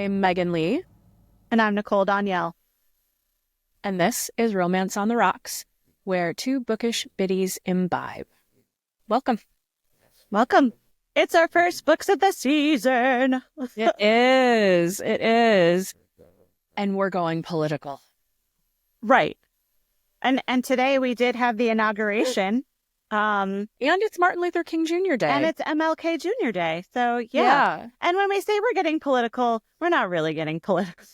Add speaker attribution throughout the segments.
Speaker 1: I'm Meghan Leigh,
Speaker 2: And I'm Nicole Danielle.
Speaker 1: and this is Romance on the Rocks, where two bookish biddies imbibe. Welcome.
Speaker 2: Welcome. It's our first books of the season.
Speaker 1: It is. It is. And we're going political.
Speaker 2: Right. And today we did have the inauguration.
Speaker 1: And it's Martin Luther King Jr. Day.
Speaker 2: And it's MLK Jr. Day. So
Speaker 1: Yeah.
Speaker 2: And when we say we're getting political, we're not really getting political.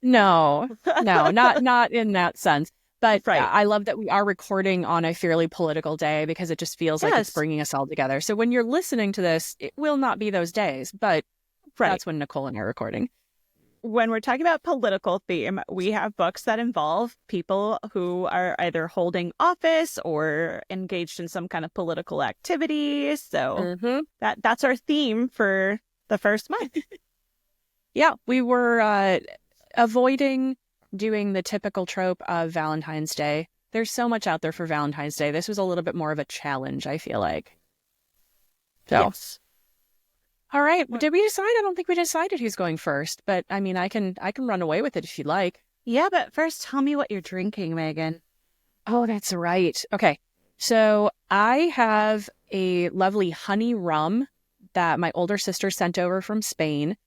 Speaker 1: No, not in that sense. But
Speaker 2: Right.
Speaker 1: I love that we are recording on a fairly political day because it just feels like it's bringing us all together. So when you're listening to this, it will not be those days, but that's when Nicole and I are recording.
Speaker 2: When we're talking about political theme, we have books that involve people who are either holding office or engaged in some kind of political activity. So that's our theme for the first month.
Speaker 1: Yeah, we were avoiding doing the typical trope of Valentine's Day. There's so much out there for Valentine's Day. This was a little bit more of a challenge, I feel like. So.
Speaker 2: Yes.
Speaker 1: All right. Did we decide? I don't think we decided who's going first, but I mean, I can run away with it if you'd like.
Speaker 2: Yeah, but first tell me what you're drinking, Meghan.
Speaker 1: Oh, that's right. Okay. So I have a lovely honey rum that my older sister sent over from Spain,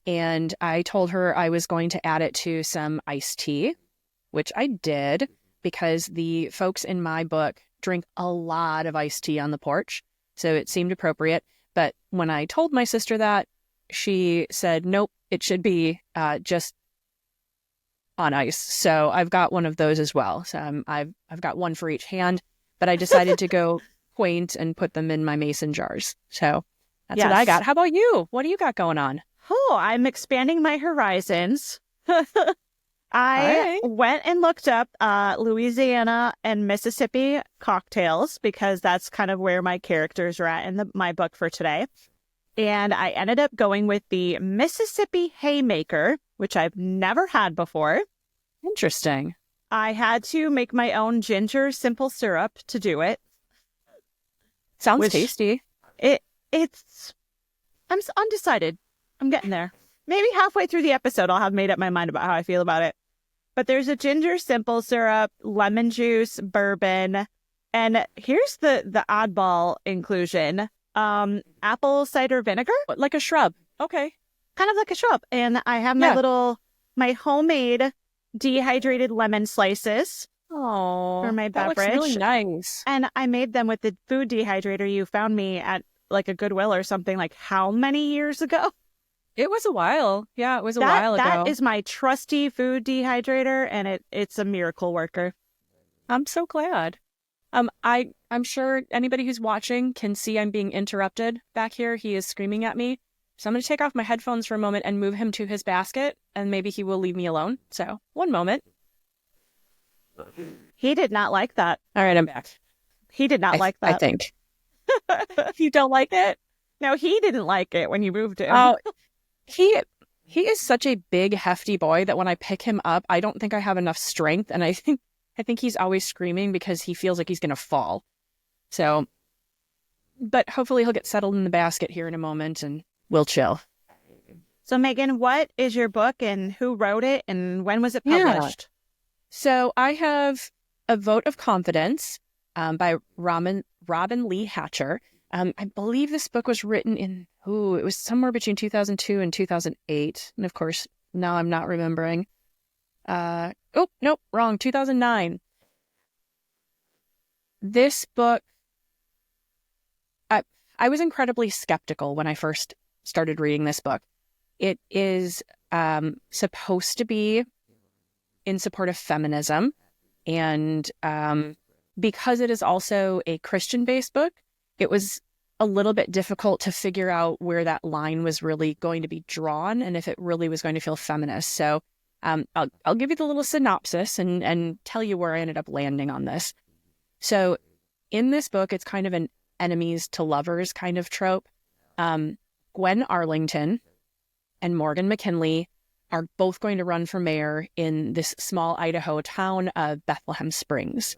Speaker 1: and I told her I was going to add it to some iced tea, which I did because the folks in my book drink a lot of iced tea on the porch, so it seemed appropriate. But when I told my sister that, she said, nope, it should be just on ice. So I've got one of those as well. So I've got one for each hand, but I decided to go quaint and put them in my mason jars. So that's what I got. How about you? What do you got going on?
Speaker 2: Oh, I'm expanding my horizons. I went and looked up Louisiana and Mississippi cocktails because that's kind of where my characters are at in my book for today. And I ended up going with the Mississippi Haymaker, which I've never had before.
Speaker 1: Interesting.
Speaker 2: I had to make my own ginger simple syrup to do it.
Speaker 1: Sounds tasty.
Speaker 2: I'm undecided. I'm getting there. Maybe halfway through the episode, I'll have made up my mind about how I feel about it. But there's a ginger simple syrup, lemon juice, bourbon, and here's the oddball inclusion. Apple cider vinegar.
Speaker 1: Like a shrub. Okay.
Speaker 2: Kind of like a shrub. And I have my homemade dehydrated lemon slices for my beverage.
Speaker 1: That looks really nice.
Speaker 2: And I made them with the food dehydrator you found me at like a Goodwill or something like how many years ago?
Speaker 1: It was a while. Yeah, it was a while ago.
Speaker 2: That is my trusty food dehydrator, and it's a miracle worker.
Speaker 1: I'm so glad. I'm sure anybody who's watching can see I'm being interrupted back here. He is screaming at me. So I'm going to take off my headphones for a moment and move him to his basket, and maybe he will leave me alone. So, one moment.
Speaker 2: He did not like that.
Speaker 1: All right, I'm back.
Speaker 2: He did not like that.
Speaker 1: I think. You don't like it?
Speaker 2: No, he didn't like it when you moved him.
Speaker 1: Oh, he is such a big, hefty boy that when I pick him up, I don't think I have enough strength, and I think he's always screaming because he feels like he's going to fall. So, but hopefully he'll get settled in the basket here in a moment, and we'll chill.
Speaker 2: So, Meghan, what is your book, and who wrote it, and when was it published?
Speaker 1: Yeah. So I have A Vote of Confidence by Robin Lee Hatcher. I believe this book was written in, it was somewhere between 2002 and 2008. And of course, now I'm not remembering. Nope, wrong, 2009. This book, I was incredibly skeptical when I first started reading this book. It is supposed to be in support of feminism. And because it is also a Christian-based book, it was a little bit difficult to figure out where that line was really going to be drawn and if it really was going to feel feminist. So I'll give you the little synopsis and tell you where I ended up landing on this. So in this book, it's kind of an enemies to lovers kind of trope. Gwen Arlington and Morgan McKinley are both going to run for mayor in this small Idaho town of Bethlehem Springs.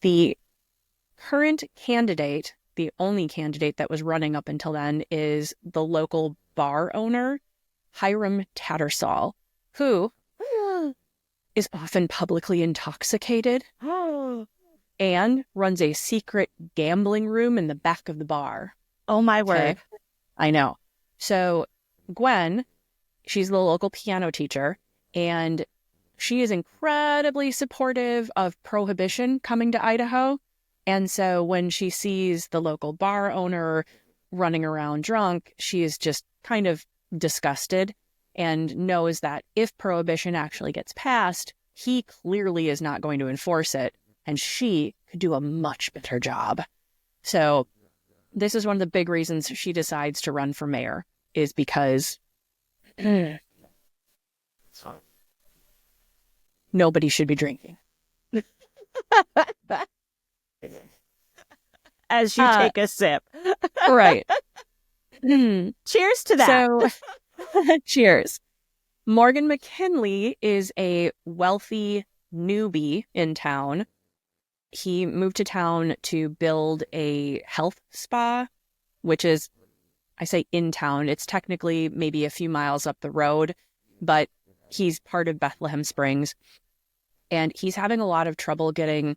Speaker 1: The current candidate, the only candidate that was running up until then, is the local bar owner Hiram Tattersall, who is often publicly intoxicated and runs a secret gambling room in the back of the bar.
Speaker 2: Oh, my word.
Speaker 1: I know. So Gwen, she's the local piano teacher, and she is incredibly supportive of prohibition coming to Idaho. And so when she sees the local bar owner running around drunk, she is just kind of disgusted and knows that if prohibition actually gets passed, he clearly is not going to enforce it, and she could do a much better job. So this is one of the big reasons she decides to run for mayor, is because nobody should be drinking.
Speaker 2: As you take a sip.
Speaker 1: Right.
Speaker 2: Cheers to that.
Speaker 1: So, cheers. Morgan McKinley is a wealthy newbie in town. He moved to town to build a health spa, which is, I say in town, it's technically maybe a few miles up the road, but he's part of Bethlehem Springs. And he's having a lot of trouble getting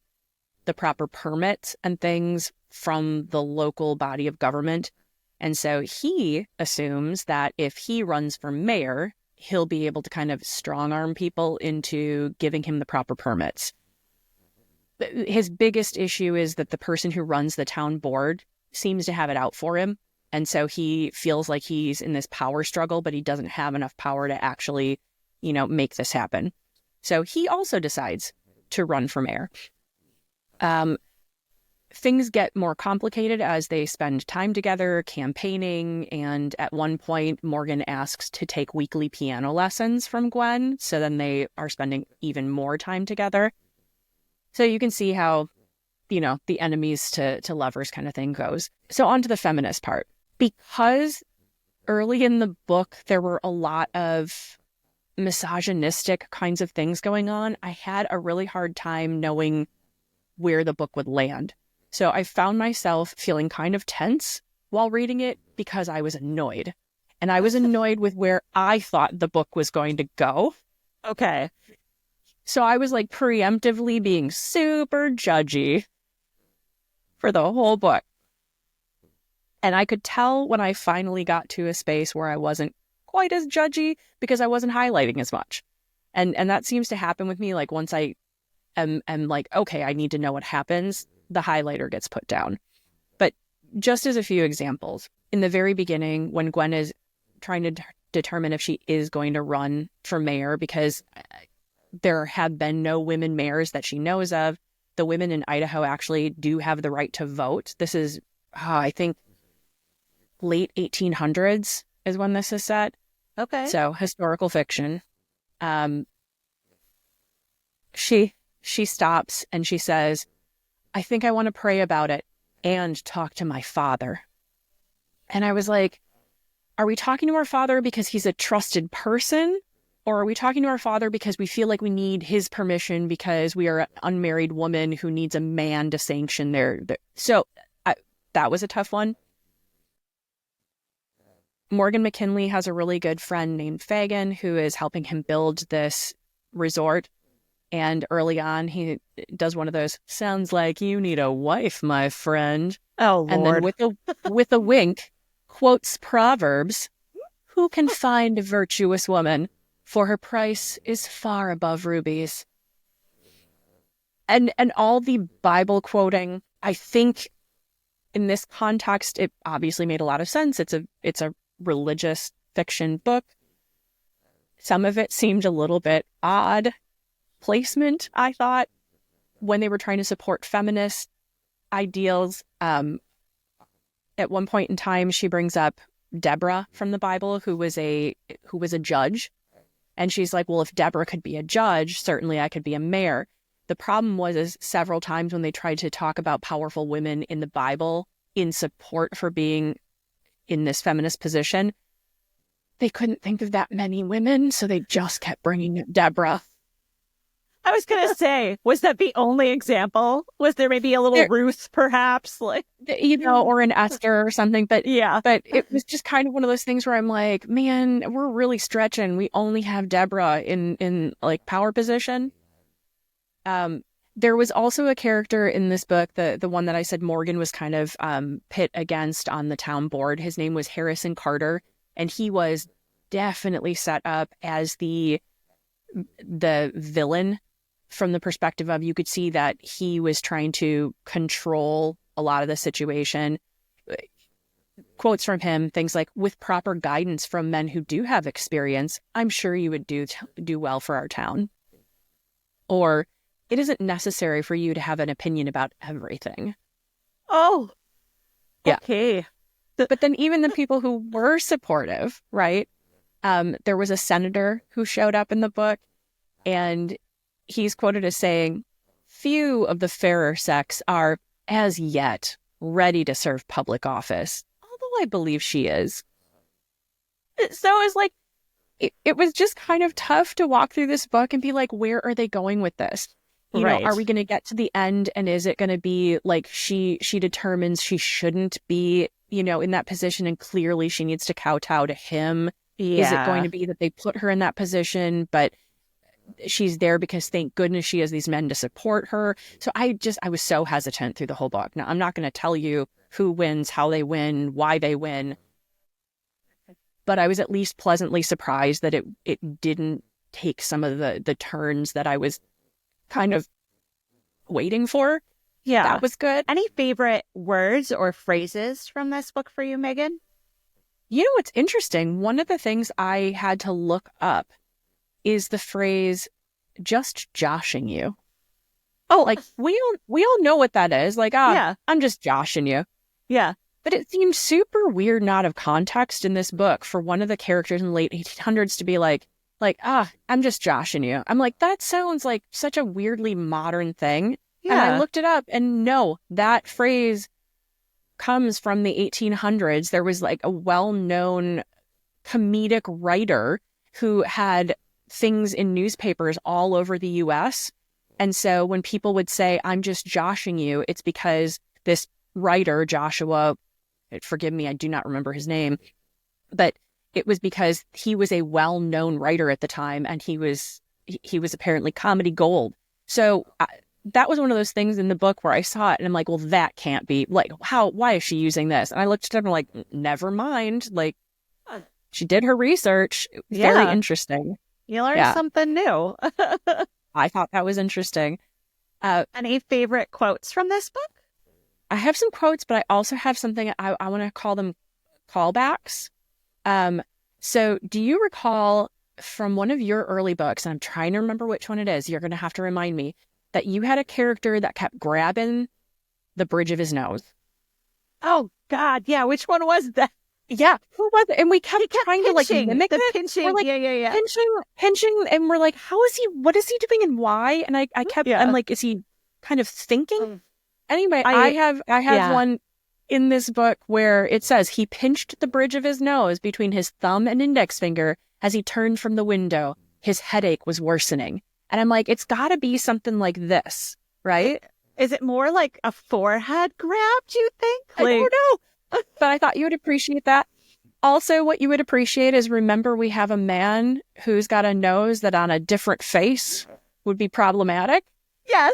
Speaker 1: the proper permits and things from the local body of government. And so he assumes that if he runs for mayor, he'll be able to kind of strong arm people into giving him the proper permits. His biggest issue is that the person who runs the town board seems to have it out for him. And so he feels like he's in this power struggle, but he doesn't have enough power to actually, make this happen. So he also decides to run for mayor. Things get more complicated as they spend time together campaigning, and at one point Morgan asks to take weekly piano lessons from Gwen, so then they are spending even more time together. So you can see how, the enemies to lovers kind of thing goes. So on to the feminist part. Because early in the book there were a lot of misogynistic kinds of things going on, I had a really hard time knowing where the book would land. So I found myself feeling kind of tense while reading it because I was annoyed. And I was annoyed with where I thought the book was going to go.
Speaker 2: Okay.
Speaker 1: So I was like preemptively being super judgy for the whole book. And I could tell when I finally got to a space where I wasn't quite as judgy because I wasn't highlighting as much. And that seems to happen with me. Like once I am like, okay, I need to know what happens, the highlighter gets put down. But just as a few examples, in the very beginning, when Gwen is trying to determine if she is going to run for mayor, because there have been no women mayors that she knows of, the women in Idaho actually do have the right to vote. This is, I think, late 1800s is when this is set.
Speaker 2: Okay.
Speaker 1: So historical fiction. She stops and she says, I think I want to pray about it and talk to my father. And I was like, are we talking to our father because he's a trusted person? Or are we talking to our father because we feel like we need his permission because we are an unmarried woman who needs a man to sanction their... So that was a tough one. Morgan McKinley has a really good friend named Fagan who is helping him build this resort. And early on, he does one of those, sounds like you need a wife, my friend.
Speaker 2: Oh, Lord.
Speaker 1: And then with a wink, quotes Proverbs, who can find a virtuous woman? For her price is far above rubies. And all the Bible quoting, I think in this context, it obviously made a lot of sense. It's a religious fiction book. Some of it seemed a little bit odd placement, I thought, when they were trying to support feminist ideals. At one point in time, she brings up Deborah from the Bible, who was a judge. And she's like, well, if Deborah could be a judge, certainly I could be a mayor. The problem was several times when they tried to talk about powerful women in the Bible in support for being in this feminist position, they couldn't think of that many women, so they just kept bringing up Deborah.
Speaker 2: I was going to say, was that the only example? Was there maybe a little Ruth, perhaps? Like,
Speaker 1: or an Esther or something. But
Speaker 2: yeah.
Speaker 1: But it was just kind of one of those things where I'm like, man, we're really stretching. We only have Deborah in like power position. There was also a character in this book, the one that I said Morgan was kind of pit against on the town board. His name was Harrison Carter, and he was definitely set up as the villain from the perspective of, you could see that he was trying to control a lot of the situation. Quotes from him, things like, with proper guidance from men who do have experience, I'm sure you would do well for our town. Or, it isn't necessary for you to have an opinion about everything.
Speaker 2: Oh, okay.
Speaker 1: But then even the people who were supportive, right? There was a senator who showed up in the book, and he's quoted as saying, few of the fairer sex are, as yet, ready to serve public office, although I believe she is. So it's like, it was just kind of tough to walk through this book and be like, where are they going with this? You know, are we going to get to the end, and is it going to be like she determines she shouldn't be, in that position, and clearly she needs to kowtow to him? Yeah. Is it going to be that they put her in that position, but she's there because thank goodness she has these men to support her? So I was so hesitant through the whole book. Now, I'm not going to tell you who wins, how they win, why they win, but I was at least pleasantly surprised that it didn't take some of the turns that I was kind of waiting for.
Speaker 2: Yeah.
Speaker 1: That was good.
Speaker 2: Any favorite words or phrases from this book for you, Megan?
Speaker 1: You know what's interesting? One of the things I had to look up is the phrase, just joshing you. Oh, like we all know what that is. Like, yeah, I'm just joshing you.
Speaker 2: Yeah.
Speaker 1: But it seems super weird, not of context in this book, for one of the characters in the late 1800s to be like, I'm just joshing you. I'm like, that sounds like such a weirdly modern thing. Yeah. And I looked it up, and no, that phrase comes from the 1800s. There was like a well-known comedic writer who had things in newspapers all over the US. And so when people would say, I'm just joshing you, it's because this writer, Joshua, forgive me, I do not remember his name, but it was because he was a well-known writer at the time, and he was apparently comedy gold. So that was one of those things in the book where I saw it and I'm like, well, that can't be, like, why is she using this? And I looked at it and I'm like, never mind. Like, she did her research. Very interesting.
Speaker 2: You learned something new.
Speaker 1: I thought that was interesting.
Speaker 2: Any favorite quotes from this book?
Speaker 1: I have some quotes, but I also have something I want to call them callbacks. So do you recall from one of your early books, and I'm trying to remember which one it is, you're going to have to remind me, that you had a character that kept grabbing the bridge of his nose?
Speaker 2: Oh, God. Yeah. Which one was that?
Speaker 1: Yeah. Who was it? And we kept trying to like mimic
Speaker 2: the
Speaker 1: it.
Speaker 2: Pinching.
Speaker 1: We're, like,
Speaker 2: yeah.
Speaker 1: Pinching. And we're like, what is he doing and why? And I kept, I'm like, is he kind of thinking? Anyway, I have one in this book where it says he pinched the bridge of his nose between his thumb and index finger as he turned from the window. His headache was worsening. And I'm like, it's got to be something like this, right?
Speaker 2: Is it more like a forehead grab, do you think?
Speaker 1: I don't know. But I thought you would appreciate that. Also, what you would appreciate is, remember, we have a man who's got a nose that on a different face would be problematic.
Speaker 2: Yes.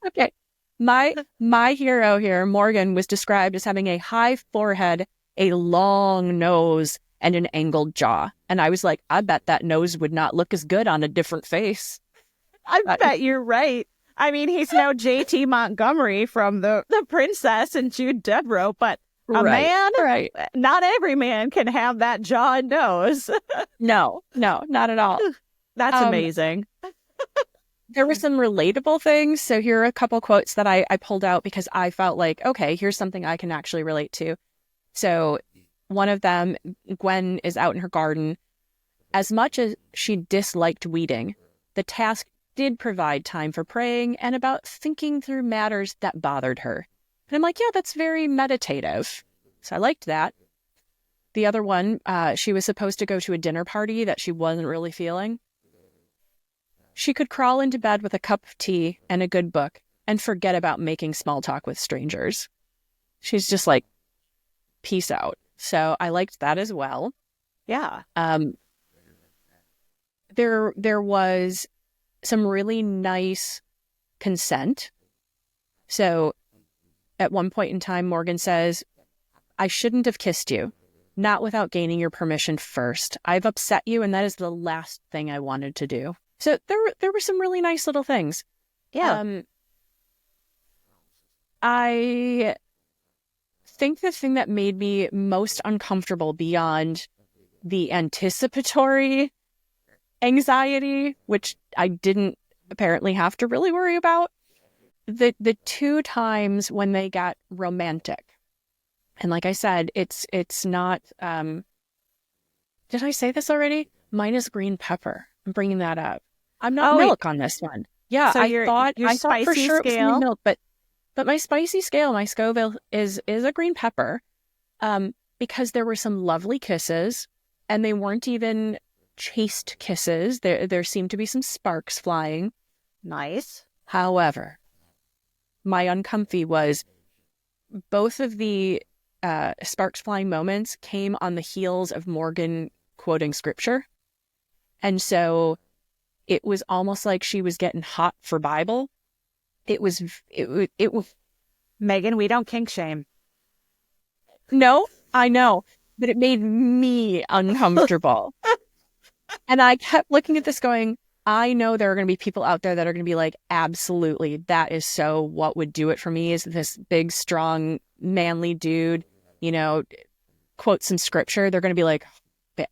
Speaker 1: Okay. My hero here, Morgan, was described as having a high forehead, a long nose, and an angled jaw. And I was like, I bet that nose would not look as good on a different face.
Speaker 2: I bet you're right. I mean, he's now J.T. Montgomery from the Princess and Jude Deveraux, but man, not every man can have that jaw and nose.
Speaker 1: No, not at all.
Speaker 2: That's amazing.
Speaker 1: There were some relatable things. So here are a couple quotes that I pulled out because I felt like, okay, here's something I can actually relate to. So one of them, Gwen is out in her garden. As much as she disliked weeding, the task did provide time for praying and about thinking through matters that bothered her. And I'm like, yeah, that's very meditative. So I liked that. The other one, she was supposed to go to a dinner party that she wasn't really feeling. She could crawl into bed with a cup of tea and a good book and forget about making small talk with strangers. She's just like, peace out. So I liked that as well.
Speaker 2: Yeah.
Speaker 1: There was some really nice consent. So at one point in time, Morgan says, I shouldn't have kissed you, not without gaining your permission first. I've upset you, and that is the last thing I wanted to do. So there were some really nice little things.
Speaker 2: Yeah.
Speaker 1: I think the thing that made me most uncomfortable beyond the anticipatory anxiety, which I didn't apparently have to really worry about, the two times when they got romantic. And like I said, it's not, did I say this already? Mine is green pepper. I'm bringing that up. I'm not milk on this one. Yeah,
Speaker 2: so
Speaker 1: I thought for sure it was gonna be milk, but my spicy scale, my Scoville is a green pepper, because there were some lovely kisses, and they weren't even chaste kisses. There seemed to be some sparks flying.
Speaker 2: Nice.
Speaker 1: However, my uncomfy was both of the sparks flying moments came on the heels of Morgan quoting scripture. And so it was almost like she was getting hot for Bible. It was
Speaker 2: Meghan, we don't kink shame.
Speaker 1: No, I know, but it made me uncomfortable. And I kept looking at this going, I know there are going to be people out there that are going to be like, absolutely, that is so what would do it for me is this big, strong, manly dude, quotes some scripture. They're going to be like,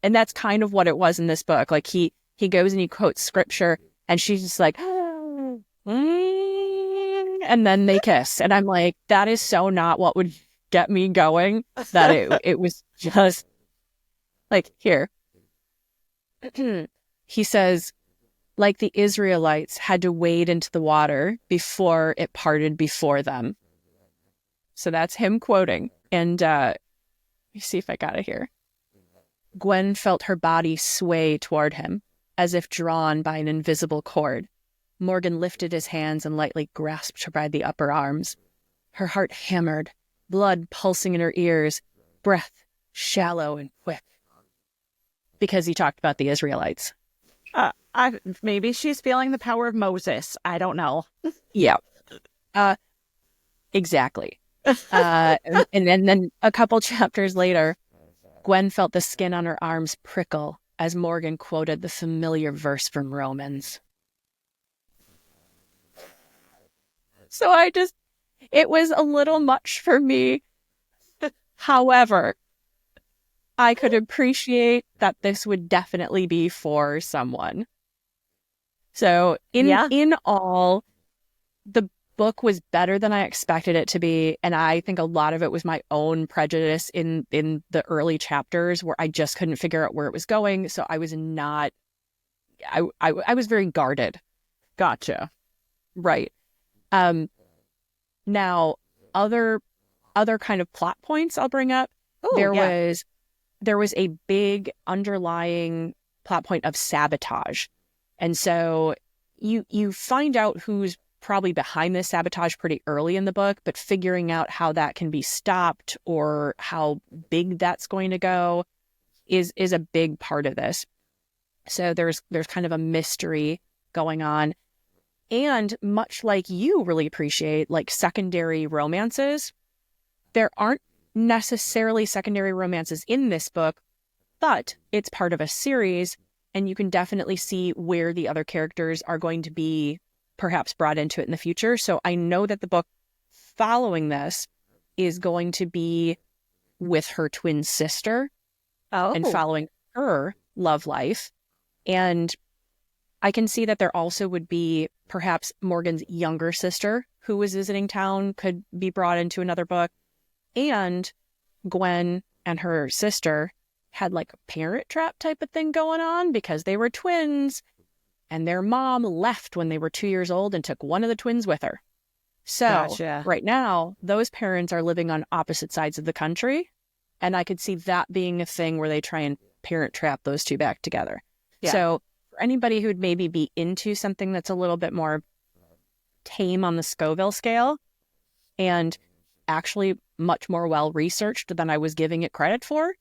Speaker 1: and that's kind of what it was in this book. Like he goes and he quotes scripture and she's just like, and then they kiss. And I'm like, that is so not what would get me going, that it was just like, here. He says, like the Israelites had to wade into the water before it parted before them. So that's him quoting. And let me see if I got it here. Gwen felt her body sway toward him, as if drawn by an invisible cord. Morgan lifted his hands and lightly grasped her by the upper arms. Her heart hammered, blood pulsing in her ears, breath shallow and quick. Because he talked about the Israelites.
Speaker 2: Maybe she's feeling the power of Moses. I don't know.
Speaker 1: Yeah. Exactly. And then a couple chapters later, Gwen felt the skin on her arms prickle as Morgan quoted the familiar verse from Romans. So it was a little much for me. However, I could appreciate that this would definitely be for someone. So in all, the book was better than I expected it to be. And I think a lot of it was my own prejudice in the early chapters where I just couldn't figure out where it was going. So I was not, I was very guarded.
Speaker 2: Gotcha.
Speaker 1: Right. Now, other kind of plot points I'll bring up.
Speaker 2: Ooh,
Speaker 1: there was a big underlying plot point of sabotage. And so you find out who's probably behind this sabotage pretty early in the book, but figuring out how that can be stopped or how big that's going to go is a big part of this. So there's kind of a mystery going on. And much like you really appreciate like secondary romances, there aren't necessarily secondary romances in this book, but it's part of a series and you can definitely see where the other characters are going to be perhaps brought into it in the future. So I know that the book following this is going to be with her twin sister and following her love life. And I can see that there also would be perhaps Morgan's younger sister who was visiting town could be brought into another book. And Gwen and her sister had like a parent trap type of thing going on because they were twins and their mom left when they were 2 years old and took one of the twins with her. So
Speaker 2: Gotcha.
Speaker 1: Right now, those parents are living on opposite sides of the country. And I could see that being a thing where they try and parent trap those two back together. Yeah. So for anybody who'd maybe be into something that's a little bit more tame on the Scoville scale and actually much more well-researched than I was giving it credit for,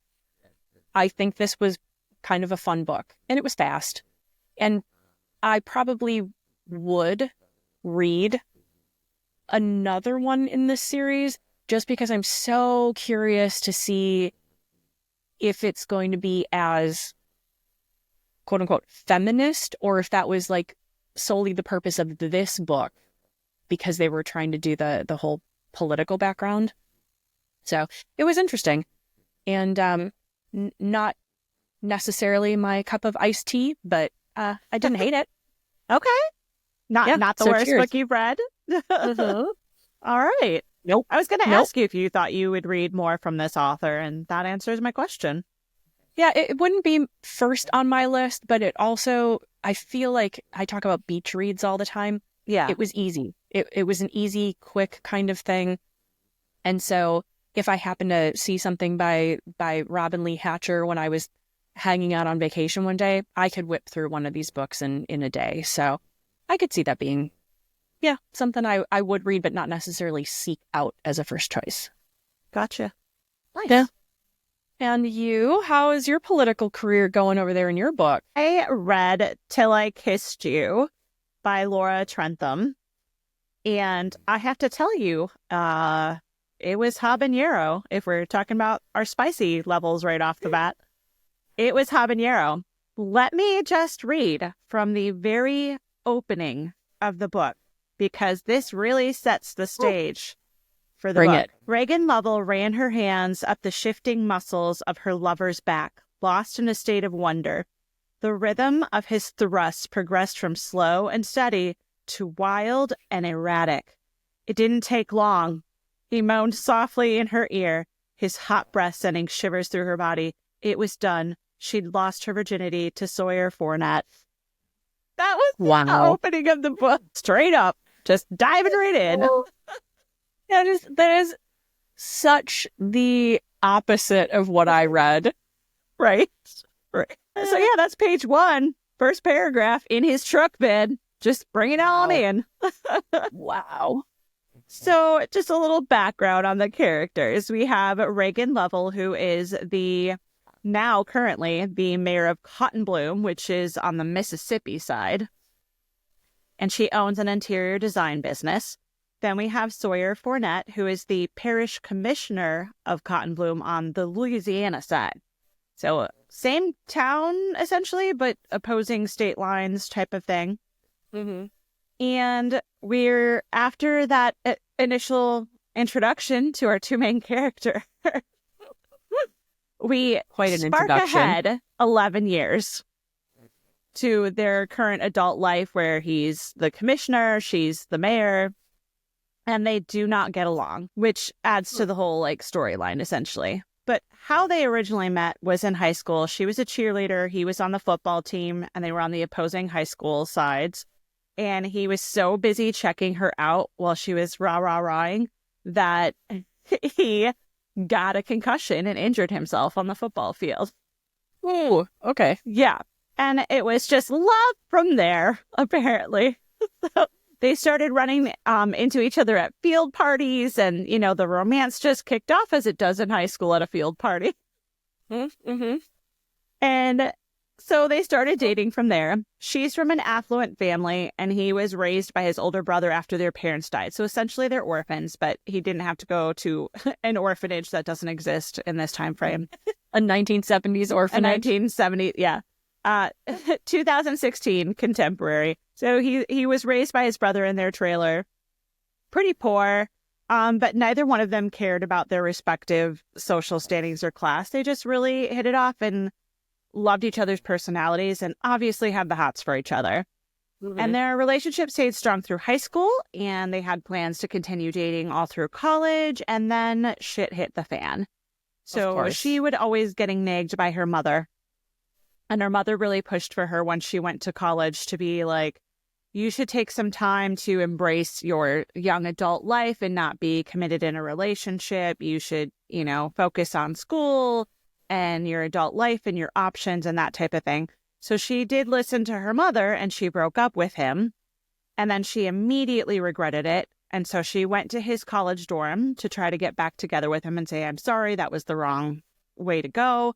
Speaker 1: I think this was kind of a fun book. And it was fast. And I probably would read another one in this series just because I'm so curious to see if it's going to be as quote unquote feminist, or if that was like solely the purpose of this book because they were trying to do the whole political background. So it was interesting, and not necessarily my cup of iced tea, but I didn't hate it.
Speaker 2: Okay. Not the worst
Speaker 1: cheers.
Speaker 2: book you've read.
Speaker 1: Mm-hmm.
Speaker 2: All right.
Speaker 1: Nope.
Speaker 2: I was going to ask you if you thought you would read more from this author, and that answers my question.
Speaker 1: Yeah, it wouldn't be first on my list, but it also, I feel like I talk about beach reads all the time.
Speaker 2: Yeah.
Speaker 1: It was easy. It was an easy, quick kind of thing. And so if I happen to see something by Robin Lee Hatcher when I was hanging out on vacation one day, I could whip through one of these books in a day. So I could see that being, something I would read, but not necessarily seek out as a first choice.
Speaker 2: Gotcha. Nice.
Speaker 1: Yeah. And you, how is your political career going over there in your book?
Speaker 2: I read Till I Kissed You by Laura Trentham. And I have to tell you, it was habanero, if we're talking about our spicy levels right off the bat. It was habanero. Let me just read from the very opening of the book, because this really sets the stage for the
Speaker 1: Bring
Speaker 2: book.
Speaker 1: it.
Speaker 2: Regan Lovell ran her hands up the shifting muscles of her lover's back, lost in a state of wonder. The rhythm of his thrusts progressed from slow and steady to wild and erratic. It didn't take long. He moaned softly in her ear, his hot breath sending shivers through her body. It was done. She'd lost her virginity to Sawyer Fournette. That was the opening of the book. Straight up. Just diving right in.
Speaker 1: That is such the opposite of what I read.
Speaker 2: Right. So yeah, that's page 1. First paragraph in his truck bed. Just bring it on in.
Speaker 1: Wow.
Speaker 2: So just a little background on the characters. We have Regan Lovell, who is currently the mayor of Cotton Bloom, which is on the Mississippi side. And she owns an interior design business. Then we have Sawyer Fournette, who is the parish commissioner of Cotton Bloom on the Louisiana side. So same town, essentially, but opposing state lines type of thing.
Speaker 1: Mm-hmm.
Speaker 2: And we're, after that initial introduction to our two main characters, we
Speaker 1: Quite an
Speaker 2: spark
Speaker 1: introduction.
Speaker 2: ahead 11 years to their current adult life, where he's the commissioner, she's the mayor, and they do not get along, which adds to the whole storyline, essentially. But how they originally met was in high school. She was a cheerleader, he was on the football team, and they were on the opposing high school sides. And he was so busy checking her out while she was rah-rah-rahing that he got a concussion and injured himself on the football field.
Speaker 1: Ooh, okay.
Speaker 2: Yeah. And it was just love from there, apparently. So they started running into each other at field parties, and, the romance just kicked off as it does in high school at a field party.
Speaker 1: Mm-hmm.
Speaker 2: And so they started dating from there. She's from an affluent family, and he was raised by his older brother after their parents died. So essentially they're orphans, but he didn't have to go to an orphanage that doesn't exist in this time frame.
Speaker 1: A 1970s orphanage.
Speaker 2: A 1970, yeah. 2016 contemporary. So he was raised by his brother in their trailer. Pretty poor, but neither one of them cared about their respective social standings or class. They just really hit it off and loved each other's personalities and obviously had the hots for each other. Mm-hmm. And their relationship stayed strong through high school, and they had plans to continue dating all through college, and then shit hit the fan. So she would always getting nagged by her mother. And her mother really pushed for her once she went to college to be like, you should take some time to embrace your young adult life and not be committed in a relationship. You should, focus on school and your adult life and your options and that type of thing. So she did listen to her mother and she broke up with him. And then she immediately regretted it. And so she went to his college dorm to try to get back together with him and say, I'm sorry, that was the wrong way to go.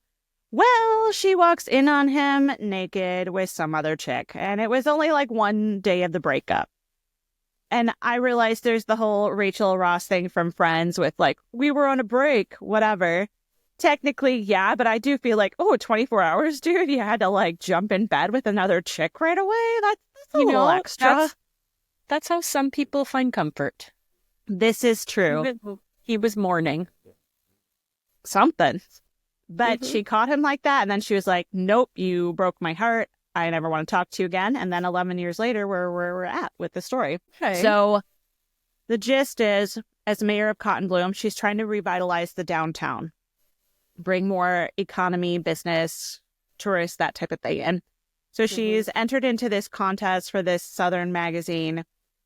Speaker 2: Well, she walks in on him naked with some other chick. And it was only like one day of the breakup. And I realized there's the whole Rachel Ross thing from Friends with like, we were on a break, whatever. Technically, yeah, but I do feel like, 24 hours, dude, you had to like jump in bed with another chick right away? That's a little extra.
Speaker 1: That's how some people find comfort.
Speaker 2: This is true.
Speaker 1: He was mourning.
Speaker 2: Something. But she caught him like that, and then she was like, nope, you broke my heart. I never want to talk to you again. And then 11 years later, where we're at with the story.
Speaker 1: Okay.
Speaker 2: So the gist is, as mayor of Cotton Bloom, she's trying to revitalize the downtown, bring more economy, business, tourists, that type of thing in. So she's entered into this contest for this Southern magazine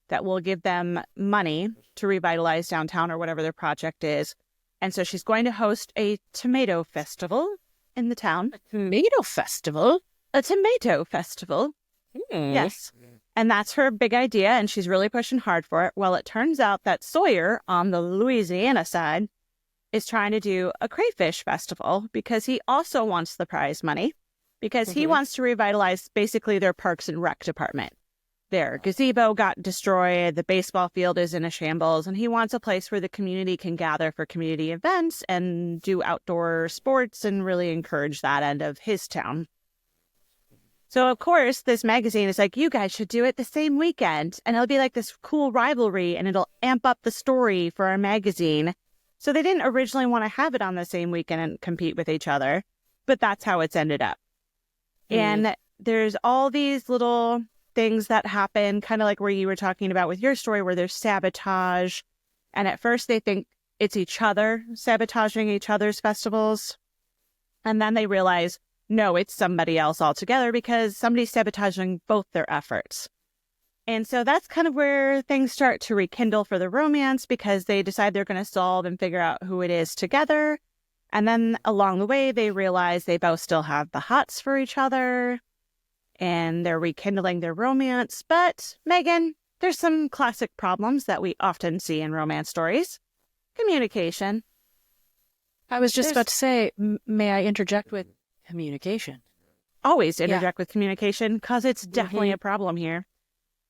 Speaker 2: that will give them money to revitalize downtown or whatever their project is. And so she's going to host a tomato festival in the town.
Speaker 1: A tomato festival?
Speaker 2: A tomato festival. Yes. And that's her big idea, and she's really pushing hard for it. Well, it turns out that Sawyer, on the Louisiana side, is trying to do a crayfish festival because he also wants the prize money, because he wants to revitalize basically their parks and rec department. Their gazebo got destroyed, the baseball field is in a shambles, and he wants a place where the community can gather for community events and do outdoor sports and really encourage that end of his town. So, of course, this magazine is like, you guys should do it the same weekend. And it'll be like this cool rivalry, and it'll amp up the story for our magazine. So they didn't originally want to have it on the same weekend and compete with each other, but that's how it's ended up. And there's all these little things that happen, kind of like where you were talking about with your story, where there's sabotage. And at first they think it's each other sabotaging each other's festivals. And then they realize, no, it's somebody else altogether because somebody's sabotaging both their efforts. And so that's kind of where things start to rekindle for the romance, because they decide they're going to solve and figure out who it is together. And then along the way, they realize they both still have the hots for each other, and they're rekindling their romance. But, Meghan, there's some classic problems that we often see in romance stories. Communication.
Speaker 1: I was just about to say, may I interject with communication?
Speaker 2: Always interject with communication, because it's definitely a problem here.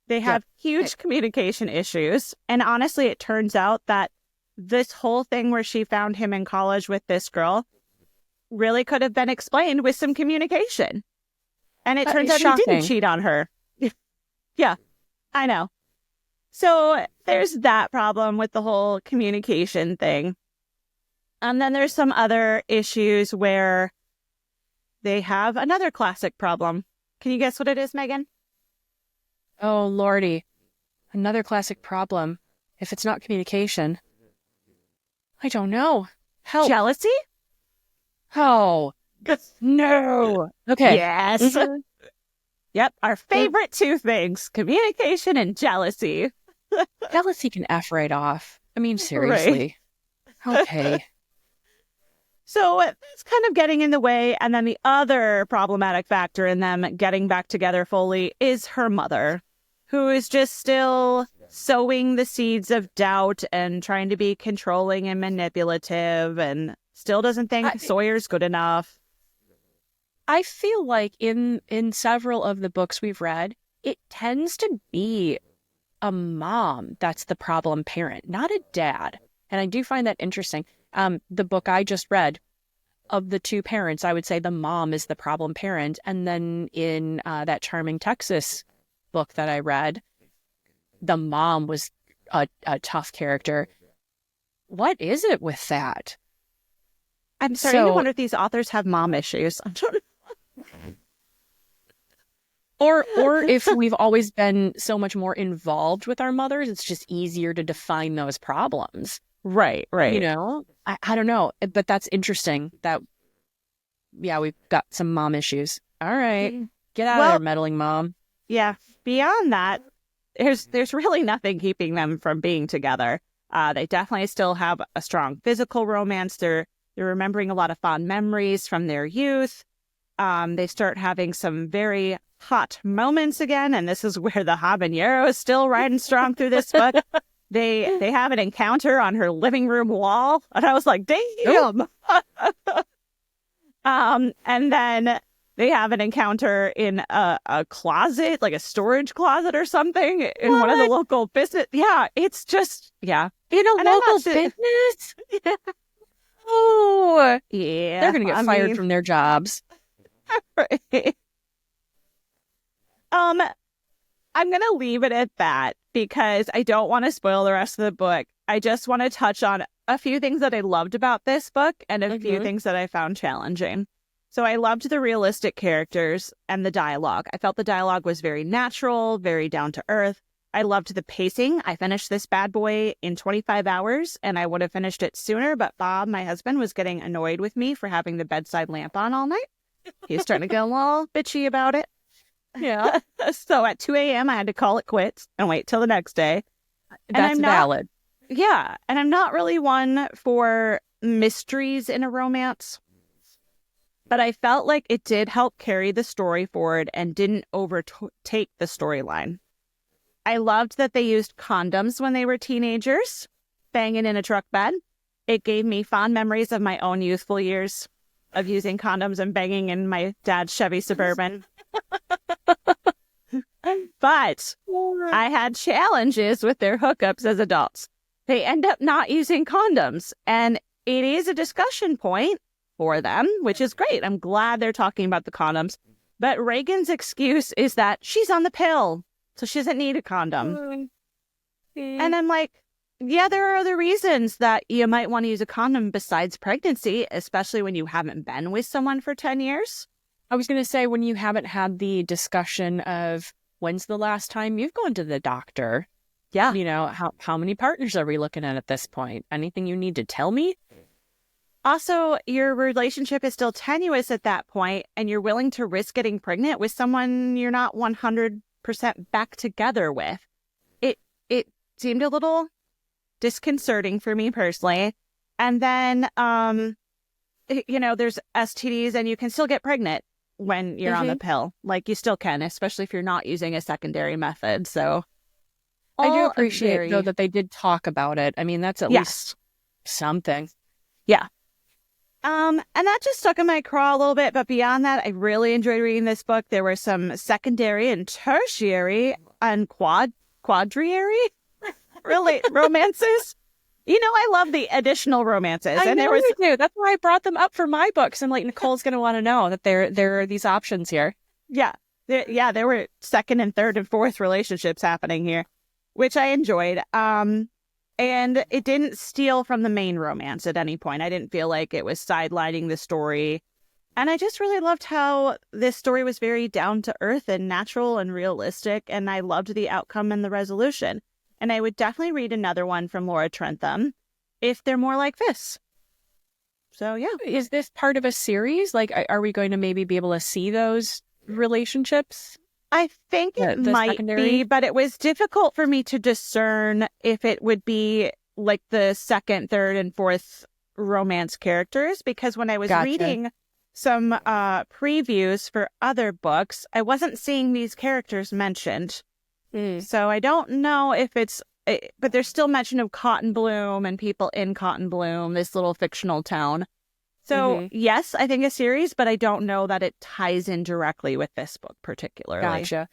Speaker 2: They have huge communication issues. And honestly, it turns out that this whole thing where she found him in college with this girl really could have been explained with some communication. And it turns out he didn't cheat on her. Yeah, I know. So there's that problem with the whole communication thing. And then there's some other issues where they have another classic problem. Can you guess what it is, Meghan?
Speaker 1: Oh, Lordy. Another classic problem. If it's not communication. I don't know. Help.
Speaker 2: Jealousy?
Speaker 1: Oh. No. Okay.
Speaker 2: Yes. Yep. Our favorite two things. Communication and jealousy.
Speaker 1: Jealousy can F right off. I mean, seriously. Right. Okay.
Speaker 2: So it's kind of getting in the way. And then the other problematic factor in them getting back together fully is her mother, who is just still sowing the seeds of doubt and trying to be controlling and manipulative, and still doesn't think Sawyer's good enough.
Speaker 1: I feel like in several of the books we've read, it tends to be a mom that's the problem parent, not a dad. And I do find that interesting. The book I just read, of the two parents, I would say the mom is the problem parent. And then in that Charming Texas book that I read, the mom was a tough character. What is it with that?
Speaker 2: I'm starting to wonder if these authors have mom issues.
Speaker 1: Or if we've always been so much more involved with our mothers, it's just easier to define those problems.
Speaker 2: Right.
Speaker 1: You know, I don't know, but that's interesting that, we've got some mom issues. All right. Get out of there, meddling mom.
Speaker 2: Yeah. Beyond that, there's really nothing keeping them from being together. They definitely still have a strong physical romance. They're remembering a lot of fond memories from their youth. They start having some very hot moments again, and this is where the habanero is still riding strong through this book. They have an encounter on her living room wall, and I was like, damn. And then they have an encounter in a closet, like a storage closet or something, in one of the local business. Yeah, it's just, yeah.
Speaker 1: In a local business?
Speaker 2: Yeah.
Speaker 1: Oh,
Speaker 2: Yeah.
Speaker 1: they're going to get fired from their jobs.
Speaker 2: Right. I'm going to leave it at that because I don't want to spoil the rest of the book. I just want to touch on a few things that I loved about this book and a few things that I found challenging. So I loved the realistic characters and the dialogue. I felt the dialogue was very natural, very down to earth. I loved the pacing. I finished this bad boy in 25 hours, and I would have finished it sooner, but Bob, my husband, was getting annoyed with me for having the bedside lamp on all night. He's starting to get a little bitchy about it.
Speaker 1: Yeah.
Speaker 2: So at 2 a.m., I had to call it quits and wait till the next day.
Speaker 1: That's valid.
Speaker 2: Yeah. And I'm not really one for mysteries in a romance, but I felt like it did help carry the story forward and didn't overtake the storyline. I loved that they used condoms when they were teenagers, banging in a truck bed. It gave me fond memories of my own youthful years of using condoms and banging in my dad's Chevy Suburban. But I had challenges with their hookups as adults. They end up not using condoms, and it is a discussion point for them, which is great. I'm glad they're talking about the condoms. But Reagan's excuse is that she's on the pill, so she doesn't need a condom. And I'm like, yeah, there are other reasons that you might want to use a condom besides pregnancy, especially when you haven't been with someone for 10 years.
Speaker 1: I was going to say, when you haven't had the discussion of when's the last time you've gone to the doctor?
Speaker 2: Yeah.
Speaker 1: You know, how many partners are we looking at this point? Anything you need to tell me?
Speaker 2: Also, your relationship is still tenuous at that point, and you're willing to risk getting pregnant with someone you're not 100% back together with. It seemed a little disconcerting for me personally. And then, there's STDs and you can still get pregnant when you're on the pill. Like, you still can, especially if you're not using a secondary method. So
Speaker 1: I do appreciate, though, that they did talk about it. I mean, that's at least something.
Speaker 2: Yeah. And that just stuck in my craw a little bit. But beyond that, I really enjoyed reading this book. There were some secondary and tertiary and quadriary really romances. You know, I love the additional romances.
Speaker 1: I know you do. That's why I brought them up for my books. I'm like, Nicole's going to want to know that there are these options here.
Speaker 2: Yeah. There were second and third and fourth relationships happening here, which I enjoyed. And it didn't steal from the main romance at any point. I didn't feel like it was sidelining the story. And I just really loved how this story was very down to earth and natural and realistic. And I loved the outcome and the resolution. And I would definitely read another one from Laura Trentham if they're more like this. So, yeah.
Speaker 1: Is this part of a series? Like, are we going to maybe be able to see those relationships?
Speaker 2: I think it might be, but it was difficult for me to discern if it would be like the second, third, and fourth romance characters, because when I was reading some previews for other books, I wasn't seeing these characters mentioned. So I don't know if it's, but there's still mention of Cotton Bloom and people in Cotton Bloom, this little fictional town. So yes, I think a series, but I don't know that it ties in directly with this book particularly.
Speaker 1: Gotcha.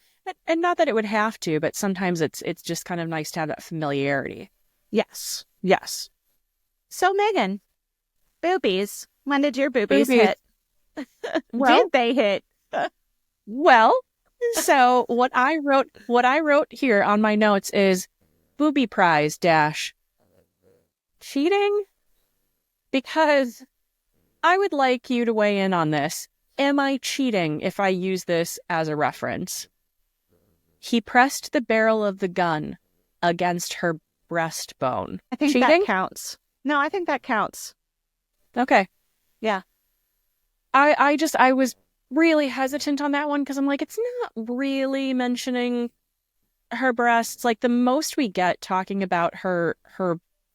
Speaker 1: And not that it would have to, but sometimes it's just kind of nice to have that familiarity.
Speaker 2: Yes. So Meghan, boobies. When did your boobies hit?
Speaker 1: Well,
Speaker 2: did they hit?
Speaker 1: Well, so what I wrote here on my notes is booby prize dash cheating, because I would like you to weigh in on this. Am I cheating if I use this as a reference? He pressed the barrel of the gun against her breastbone.
Speaker 2: I think
Speaker 1: cheating?
Speaker 2: That counts. No, I think that counts.
Speaker 1: Okay.
Speaker 2: Yeah.
Speaker 1: I was really hesitant on that one because I'm like, it's not really mentioning her breasts. Like, the most we get talking about her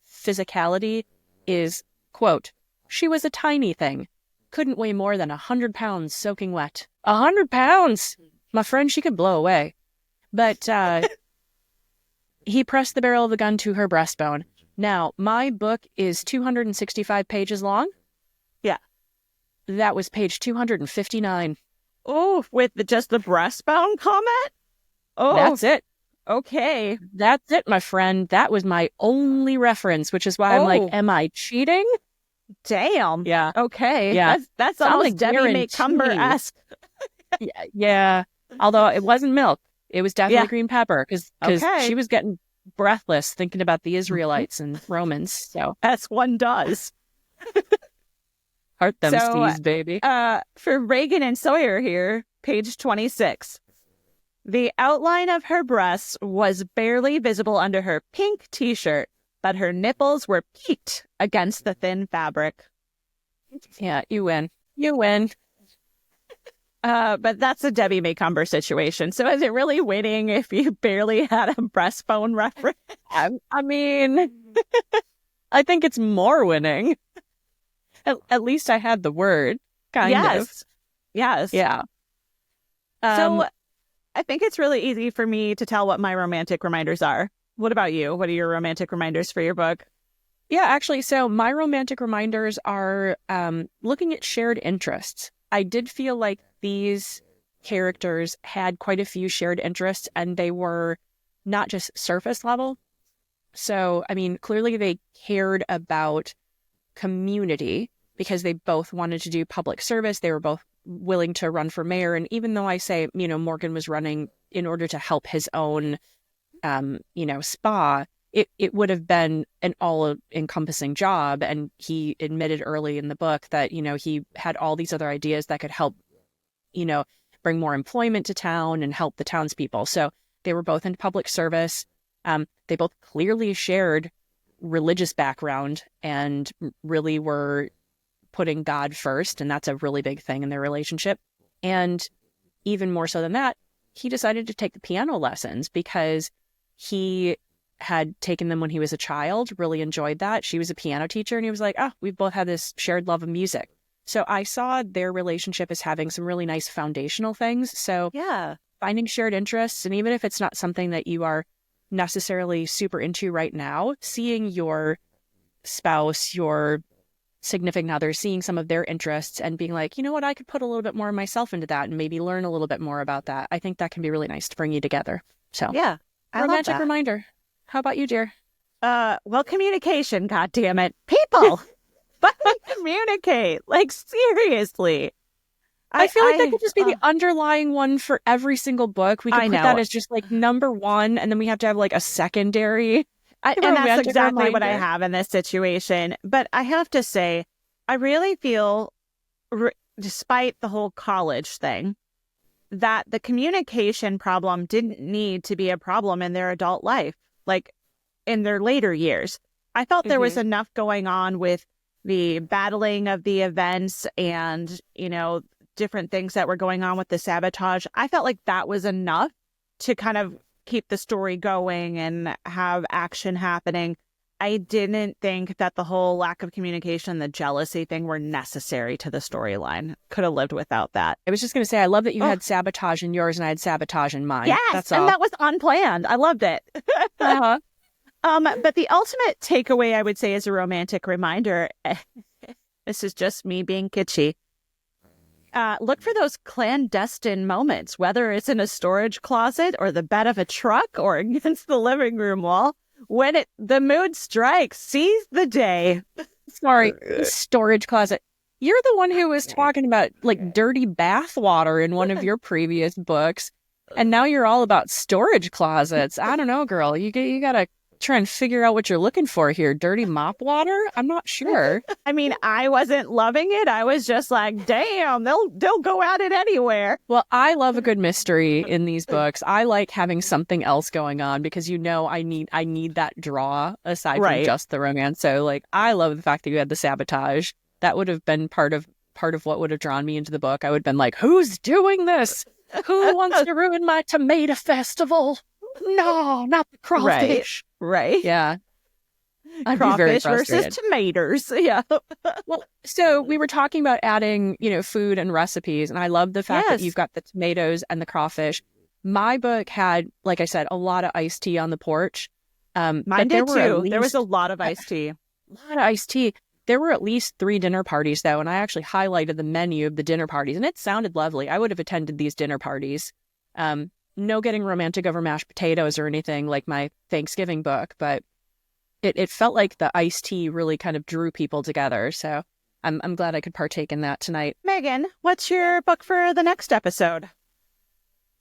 Speaker 1: physicality is, quote, she was a tiny thing. couldn't weigh more than 100 pounds soaking wet. 100 pounds! My friend, she could blow away. But he pressed the barrel of the gun to her breastbone. Now, my book is 265 pages long.
Speaker 2: Yeah.
Speaker 1: That was page 259.
Speaker 2: Oh, with just the breastbone comment? Oh,
Speaker 1: that's it.
Speaker 2: Okay.
Speaker 1: That's it, my friend. That was my only reference, which is why I'm like, am I cheating?
Speaker 2: Damn.
Speaker 1: Yeah.
Speaker 2: Okay.
Speaker 1: Yeah.
Speaker 2: That's almost Debbie May-Cumber-esque.
Speaker 1: Yeah. Although it wasn't milk. It was definitely green pepper because she was getting breathless thinking about the Israelites and Romans. So
Speaker 2: as one does.
Speaker 1: Heart them seas, baby.
Speaker 2: For Reagan and Sawyer here, page 26. The outline of her breasts was barely visible under her pink t-shirt, but her nipples were peaked against the thin fabric.
Speaker 1: Yeah, you win. You win.
Speaker 2: But that's a Debbie May-Cumber situation. So is it really winning if you barely had a breastbone reference?
Speaker 1: I mean, I think it's more winning. At least I had the word, kind of.
Speaker 2: Yes.
Speaker 1: Yeah.
Speaker 2: So I think it's really easy for me to tell what my romantic reminders are. What about you? What are your romantic reminders for your book?
Speaker 1: Yeah, actually, so my romantic reminders are looking at shared interests. I did feel like these characters had quite a few shared interests, and they were not just surface level. So, I mean, clearly they cared about community because they both wanted to do public service. They were both willing to run for mayor. And even though I say, Morgan was running in order to help his own, spa, it would have been an all-encompassing job. And he admitted early in the book that, he had all these other ideas that could help, bring more employment to town and help the townspeople. So they were both in public service. They both clearly shared religious background and really were putting God first. And that's a really big thing in their relationship. And even more so than that, he decided to take the piano lessons because he had taken them when he was a child, really enjoyed that. She was a piano teacher, and he was like, we both had this shared love of music. So I saw their relationship as having some really nice foundational things. So finding shared interests, and even if it's not something that you are necessarily super into right now, seeing your spouse, your significant other, seeing some of their interests and being like, you know what, I could put a little bit more of myself into that and maybe learn a little bit more about that. I think that can be really nice to bring you together. So
Speaker 2: yeah,
Speaker 1: romantic reminder. How about you, dear?
Speaker 2: Well, communication, goddammit. People, but communicate. Like, seriously.
Speaker 1: I feel like that could just be the underlying one for every single book. We could put that as just like number one, and then we have to have like a secondary.
Speaker 2: And that's exactly what I have in this situation. But I have to say, I really feel, despite the whole college thing, that the communication problem didn't need to be a problem in their adult life, like in their later years. I felt there was enough going on with the battling of the events and, different things that were going on with the sabotage. I felt like that was enough to kind of keep the story going and have action happening. I didn't think that the whole lack of communication, the jealousy thing were necessary to the storyline. Could have lived without that.
Speaker 1: I was just going to say, I love that you had sabotage in yours and I had sabotage in mine.
Speaker 2: Yes,
Speaker 1: that's all.
Speaker 2: And that was unplanned. I loved it. But the ultimate takeaway, I would say, is a romantic reminder. This is just me being kitschy. Look for those clandestine moments, whether it's in a storage closet or the bed of a truck or against the living room wall. When the mood strikes, seize the day.
Speaker 1: Sorry, storage closet. You're the one who was talking about like dirty bath water in one of your previous books, and now you're all about storage closets. I don't know, girl. You gotta try and figure out what you're looking for here. Dirty mop water? I'm not sure.
Speaker 2: I mean, I wasn't loving it. I was just like, damn, they'll go at it anywhere.
Speaker 1: Well, I love a good mystery in these books. I like having something else going on because I need that draw aside from just the romance. So like I love the fact that you had the sabotage. That would have been part of what would have drawn me into the book. I would have been like, who's doing this? Who wants to ruin my tomato festival? No, not the crawfish.
Speaker 2: Right.
Speaker 1: Yeah. I'd be very
Speaker 2: Crawfish versus
Speaker 1: frustrated.
Speaker 2: tomatoes. Yeah.
Speaker 1: Well, so we were talking about adding, food and recipes, and I love the fact that
Speaker 2: Yes.
Speaker 1: you've got the tomatoes and the crawfish. My book had, like I said, a lot of iced tea on the porch.
Speaker 2: Mine
Speaker 1: But
Speaker 2: did
Speaker 1: there were at
Speaker 2: too. There was
Speaker 1: least
Speaker 2: a lot of iced tea.
Speaker 1: a lot of iced tea. There were at least 3 dinner parties, though, and I actually highlighted the menu of the dinner parties, and it sounded lovely. I would have attended these dinner parties. No getting romantic over mashed potatoes or anything like my Thanksgiving book, but it felt like the iced tea really kind of drew people together. So I'm glad I could partake in that tonight.
Speaker 2: Megan, what's your book for the next episode?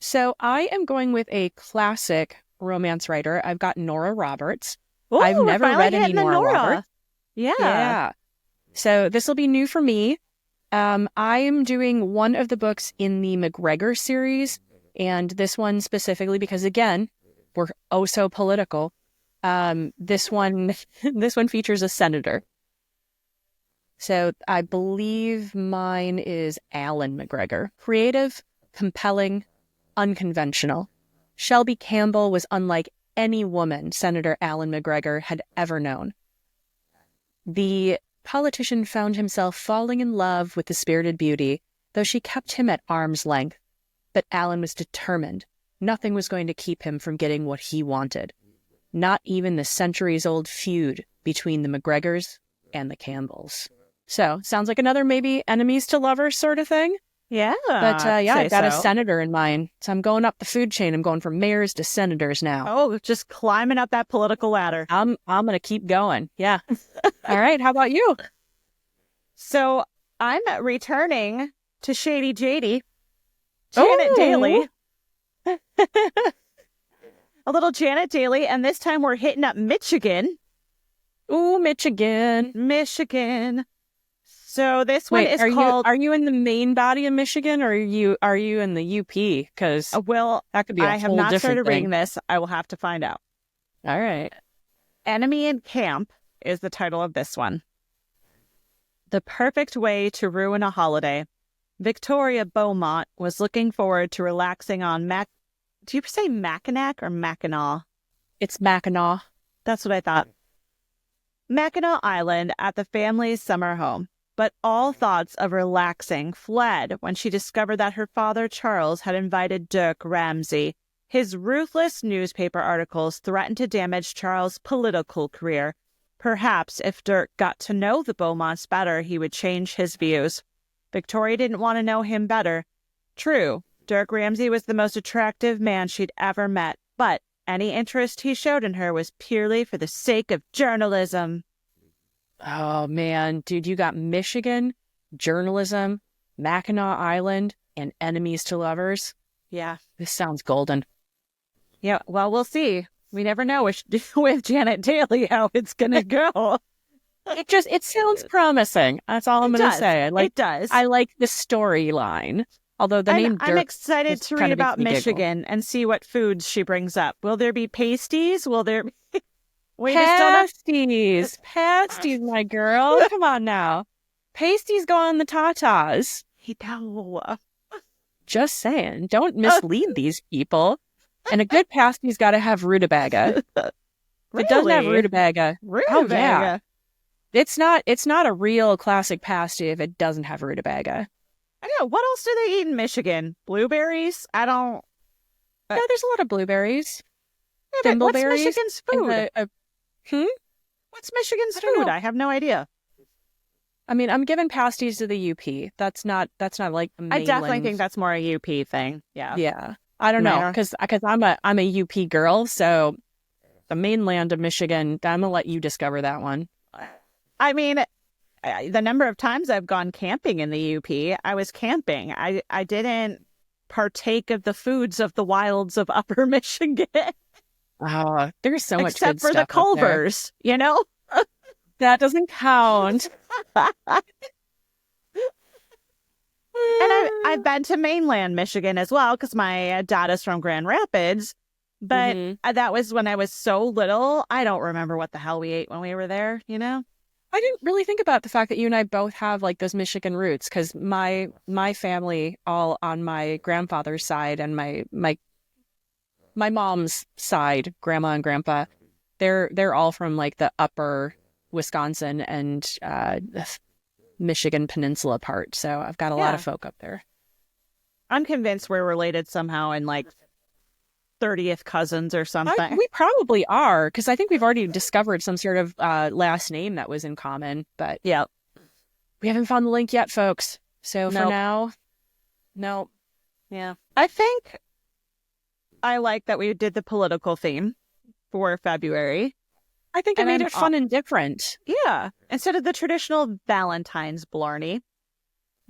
Speaker 1: So I am going with a classic romance writer. I've got Nora Roberts.
Speaker 2: Ooh,
Speaker 1: I've
Speaker 2: we're
Speaker 1: never
Speaker 2: finally
Speaker 1: read any
Speaker 2: hitting the
Speaker 1: Nora
Speaker 2: Nora.
Speaker 1: Roberts.
Speaker 2: Yeah.
Speaker 1: Yeah. So this will be new for me. I am doing one of the books in the McGregor series, and this one specifically because, again, we're oh so political. This one features a senator. So I believe mine is Alan McGregor. Creative, compelling, unconventional. Shelby Campbell was unlike any woman Senator Alan McGregor had ever known. The politician found himself falling in love with the spirited beauty, though she kept him at arm's length. But Alan was determined. Nothing was going to keep him from getting what he wanted. Not even the centuries-old feud between the McGregors and the Campbells. So, sounds like another maybe enemies to lovers sort of thing.
Speaker 2: Yeah.
Speaker 1: But yeah, I've got a
Speaker 2: so.
Speaker 1: senator in mind. So I'm going up the food chain. I'm going from mayors to senators now.
Speaker 2: Oh, just climbing up that political ladder.
Speaker 1: I'm going to keep going. Yeah. All right. How about you?
Speaker 2: So I'm returning to Shady JD. Janet Daly. A little Janet Daly, and this time we're hitting up Michigan.
Speaker 1: Ooh, Michigan.
Speaker 2: Michigan. So this one is
Speaker 1: are
Speaker 2: called...
Speaker 1: Are you in the main body of Michigan, or are you in the UP? Because
Speaker 2: well,
Speaker 1: that could be
Speaker 2: I have not started reading this. I will have to find out.
Speaker 1: All right.
Speaker 2: Enemy in Camp is the title of this one. The perfect way to ruin a holiday. Victoria Beaumont was looking forward to relaxing on Do you say Mackinac or Mackinac?
Speaker 1: It's Mackinac.
Speaker 2: That's what I thought. Mackinac Island at the family's summer home. But all thoughts of relaxing fled when she discovered that her father Charles had invited Dirk Ramsay. His ruthless newspaper articles threatened to damage Charles' political career. Perhaps if Dirk got to know the Beaumonts better, he would change his views. Victoria didn't want to know him better. True, Dirk Ramsay was the most attractive man she'd ever met, but any interest he showed in her was purely for the sake of journalism.
Speaker 1: Oh, man. Dude, you got Michigan, journalism, Mackinac Island, and enemies to lovers.
Speaker 2: Yeah.
Speaker 1: This sounds golden.
Speaker 2: Yeah, well, we'll see. We never know with Janet Daly how it's going to go.
Speaker 1: It sounds promising. That's all I'm going to say.
Speaker 2: It does.
Speaker 1: I like the storyline. Although the name
Speaker 2: I'm excited to read about Michigan and see what foods she brings up. Will there be pasties? Will there be...
Speaker 1: Pasties, pasties, my girl. Come on now. Pasties go on the tatas.
Speaker 2: No.
Speaker 1: Just saying. Don't mislead these people. And a good pasty's got to have rutabaga. If it doesn't have rutabaga, oh yeah. It's not a real classic pasty if it doesn't have rutabaga.
Speaker 2: I know. What else do they eat in Michigan? Blueberries? I don't...
Speaker 1: No, there's a lot of blueberries.
Speaker 2: Yeah, but what's Michigan's food? What's Michigan's food? I have no idea.
Speaker 1: I mean, I'm giving pasties to the UP. That's not like the mainland.
Speaker 2: I definitely think that's more a UP thing. Yeah.
Speaker 1: Yeah. I don't know, because I'm a UP girl, so the mainland of Michigan, I'm gonna let you discover that one.
Speaker 2: I mean, the number of times I've gone camping in the UP, I was camping. I didn't partake of the foods of the wilds of Upper Michigan.
Speaker 1: Oh, there's so much good
Speaker 2: except for
Speaker 1: stuff
Speaker 2: the Culvers, you know?
Speaker 1: That doesn't count.
Speaker 2: And I've been to mainland Michigan as well because my dad is from Grand Rapids. But that was when I was so little. I don't remember what the hell we ate when we were there, you know?
Speaker 1: I didn't really think about the fact that you and I both have like those Michigan roots, because my family, all on my grandfather's side and my mom's side, grandma and grandpa, They're all from like the upper Wisconsin and Michigan Peninsula part. So I've got a lot of folk up there.
Speaker 2: I'm convinced we're related somehow in like 30th cousins or something.
Speaker 1: We probably are, because I think we've already discovered some sort of last name that was in common. But
Speaker 2: yeah,
Speaker 1: we haven't found the link yet, folks. So for now, no.
Speaker 2: Yeah. I think I like that we did the political theme for February.
Speaker 1: I think it made it fun and different.
Speaker 2: Yeah. Instead of the traditional Valentine's blarney.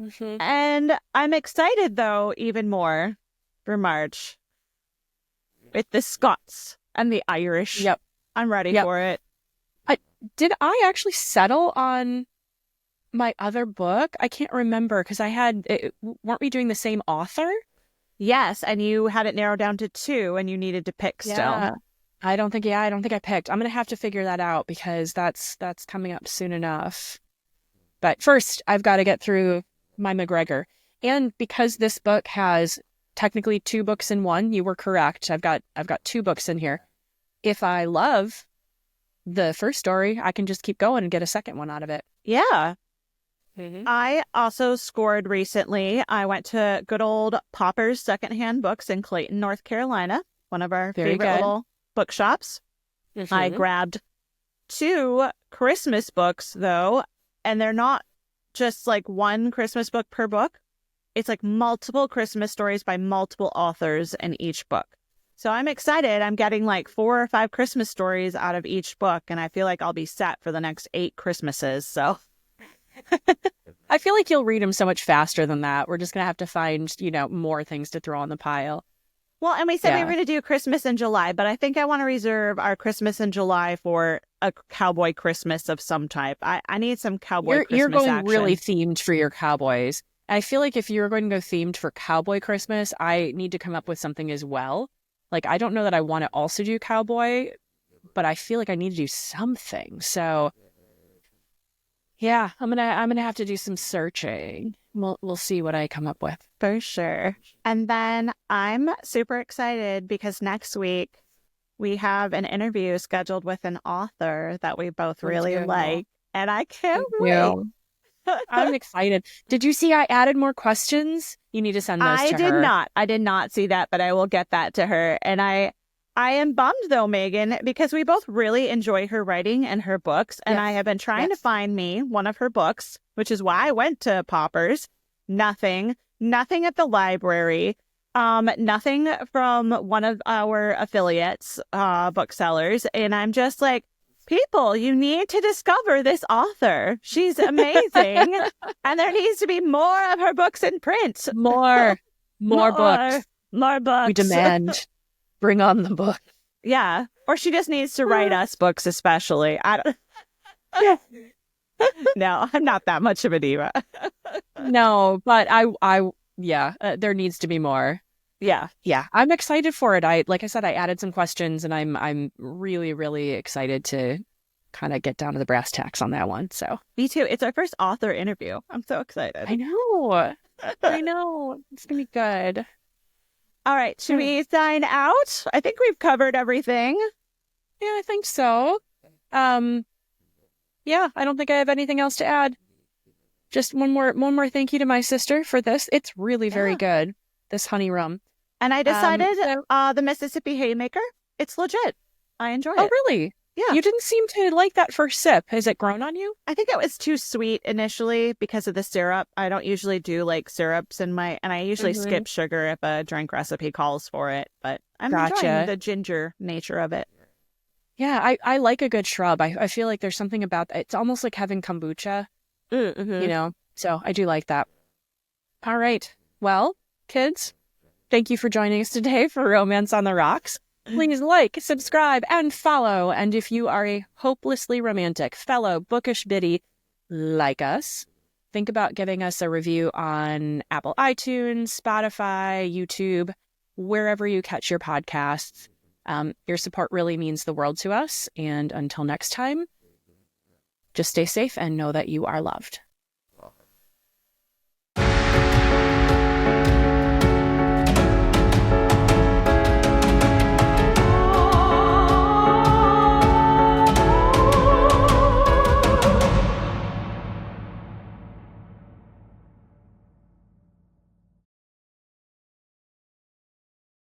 Speaker 1: Mm-hmm.
Speaker 2: And I'm excited, though, even more for March with the Scots and the Irish.
Speaker 1: Yep.
Speaker 2: I'm ready for it.
Speaker 1: Did I actually settle on my other book? I can't remember, because weren't we doing the same author?
Speaker 2: Yes, and you had it narrowed down to 2 and you needed to pick still.
Speaker 1: I don't think I picked. I'm going to have to figure that out, because that's coming up soon enough. But first, I've got to get through my McGregor. And because this book has technically 2 books in one, you were correct. I've got 2 books in here. If I love the first story, I can just keep going and get a second one out of it.
Speaker 2: Yeah.
Speaker 1: Mm-hmm.
Speaker 2: I also scored recently. I went to good old Popper's Secondhand Books in Clayton, North Carolina, one of our favorite little bookshops.
Speaker 1: Mm-hmm.
Speaker 2: I grabbed 2 Christmas books, though, and they're not just like one Christmas book per book. It's like multiple Christmas stories by multiple authors in each book. So I'm excited. I'm getting like 4 or 5 Christmas stories out of each book, and I feel like I'll be set for the next 8 Christmases. So
Speaker 1: I feel like you'll read them so much faster than that. We're just going to have to find, more things to throw on the pile.
Speaker 2: Well, and we said we were going to do Christmas in July, but I think I want to reserve our Christmas in July for a cowboy Christmas of some type. I need some cowboy Christmas
Speaker 1: You're going
Speaker 2: action.
Speaker 1: really themed for your cowboys. I feel like if you're going to go themed for cowboy Christmas, I need to come up with something as well. Like, I don't know that I want to also do cowboy, but I feel like I need to do something. So yeah, I'm gonna have to do some searching. We'll see what I come up with.
Speaker 2: For sure. And then I'm super excited because next week we have an interview scheduled with an author that we both really like. And I can't wait.
Speaker 1: I'm excited. Did you see I added more questions? You need to send those to her.
Speaker 2: I did not see that, but I will get that to her. And I am bummed, though, Meghan, because we both really enjoy her writing and her books. And I have been trying to find me one of her books, which is why I went to Popper's. Nothing at the library. Nothing from one of our affiliates, booksellers. And I'm just like, people, you need to discover this author. She's amazing. And there needs to be more of her books in print.
Speaker 1: More books.
Speaker 2: More books.
Speaker 1: We demand. Bring on the book.
Speaker 2: Yeah. Or she just needs to write us books, especially. I don't. No, I'm not that much of a diva.
Speaker 1: No, but there needs to be more.
Speaker 2: Yeah.
Speaker 1: I'm excited for it. Like I said, I added some questions, and I'm really, really excited to kind of get down to the brass tacks on that one. So
Speaker 2: me too. It's our first author interview. I'm so excited.
Speaker 1: I know. It's gonna be good.
Speaker 2: All right, should we sign out? I think we've covered everything.
Speaker 1: Yeah, I think so. Yeah, I don't think I have anything else to add. Just one more thank you to my sister for this. It's really very good, this honey rum.
Speaker 2: And I decided the Mississippi Haymaker, it's legit. I enjoy it.
Speaker 1: Oh, really?
Speaker 2: Yeah.
Speaker 1: You didn't seem to like that first sip. Has it grown on you?
Speaker 2: I think it was too sweet initially because of the syrup. I don't usually do like syrups and I usually skip sugar if a drink recipe calls for it, but I'm enjoying the ginger nature of it.
Speaker 1: Yeah, I like a good shrub. I feel like there's something about that. It's almost like having kombucha, so I do like that. All right. Well, kids, thank you for joining us today for Romance on the Rocks. Please like, subscribe, and follow. And if you are a hopelessly romantic fellow bookish biddy like us, think about giving us a review on Apple iTunes, Spotify, YouTube, wherever you catch your podcasts. Your support really means the world to us. And until next time, just stay safe and know that you are loved.